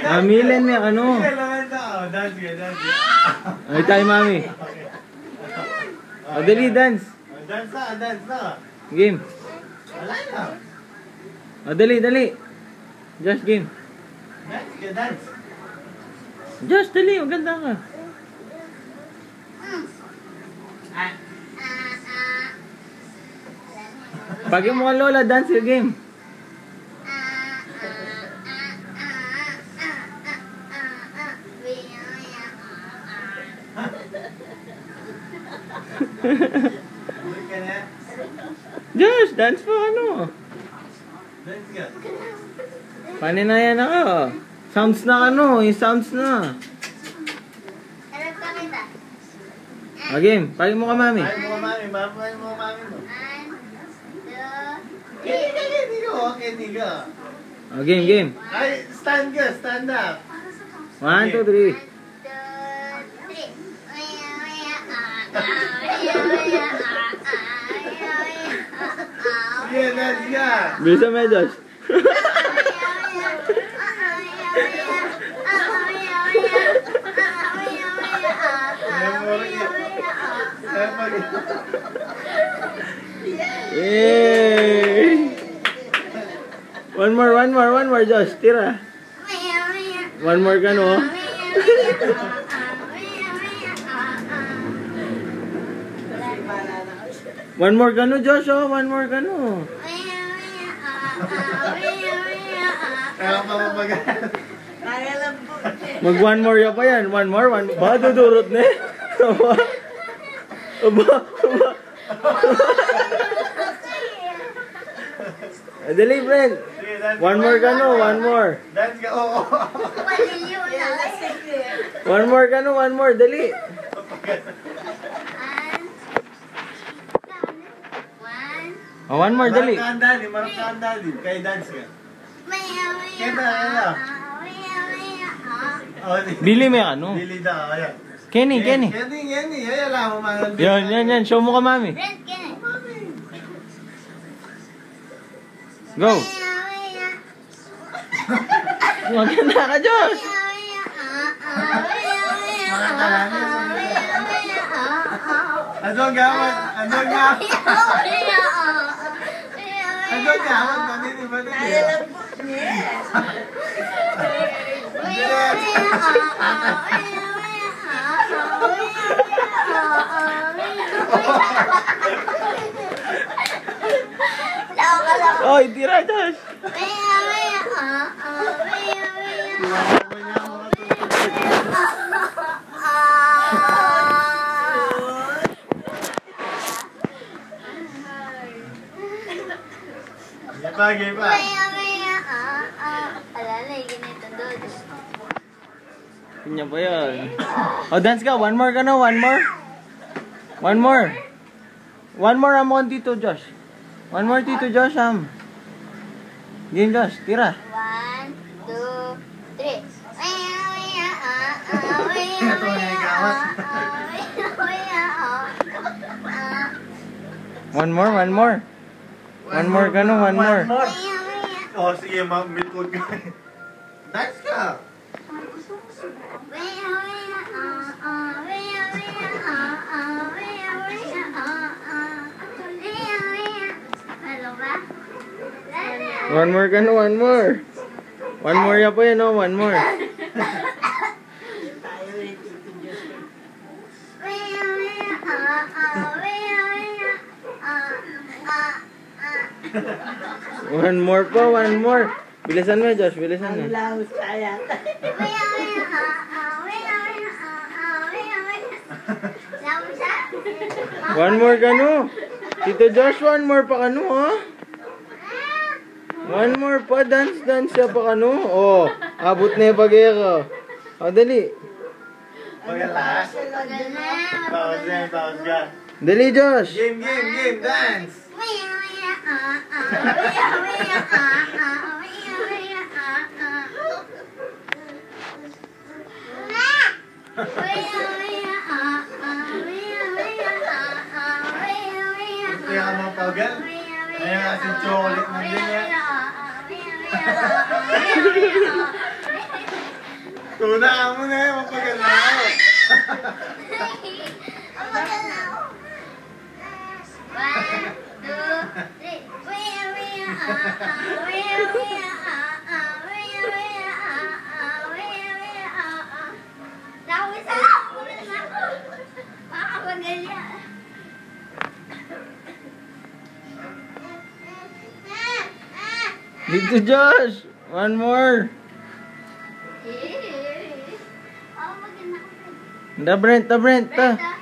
Amilin niya ano? Ay tayo mami. Dali dance. Dance na. Game. Wala na. Dali. Just game. Dance. Just dali, maganda ka. Pag mo ka lola, dance yung game. Just dance po ano. Dance ka. Paninayan ako. Sounds na ano, yung sounds na. Game, pagi mo ka mami. Pagi mo ka mami mo. Kini ka. Game. Ay, stand up. 1, 2, 3. Yeah, dance ka. Bisa mo, Josh. Yay! One more, Josh. Tira. One more ka, no? One more ka, no, Josh, oh. One more ka, no. Mag one more ya pa yan. One more. Ba, dudurot na eh. Aba. Dali, Brent. One more ka, no. One more. Dance ka, oo. One more ka, no. One more. Dali. One more, dali. Marap ka ang dali. Kaya dance ka. Kaya. Bili may ano. Bili daw, ayan. Kenny. Kenny, ayan lang mo mga. Yan. Show mo ka, mami. Go. Maganda ka, Josh. Andong gawat. Oy, tira, Josh. Pagi pa. Kanya ba yan? Dance ka. One more ka, no? One more, Amon, Tito Josh. One more, Tito Josh, Game, Josh. Tira. 1, 2, 3. One more. One more ka, no? One more. Oh, sige, mag-midfoot ka. Dance ka. One more ka, no? One more. One more ya po yan, no? One more. One more po, one more. Bilisan mo, Josh. Bilisan mo. One more ka, no? Tito Josh, one more pa ka, no, ha? One more pa. Dance siya pa ka, no? Oh, abot na yung pag-eka. Dali. Pagkala. Pause ka. Dali, Josh. Game, dance. Gusto ka mapagal? Ayan kasi chocolate na din yan. Tunaan mo na yan, mapagal na ako. Dito, Josh. One more. Da, Brent. Brenda.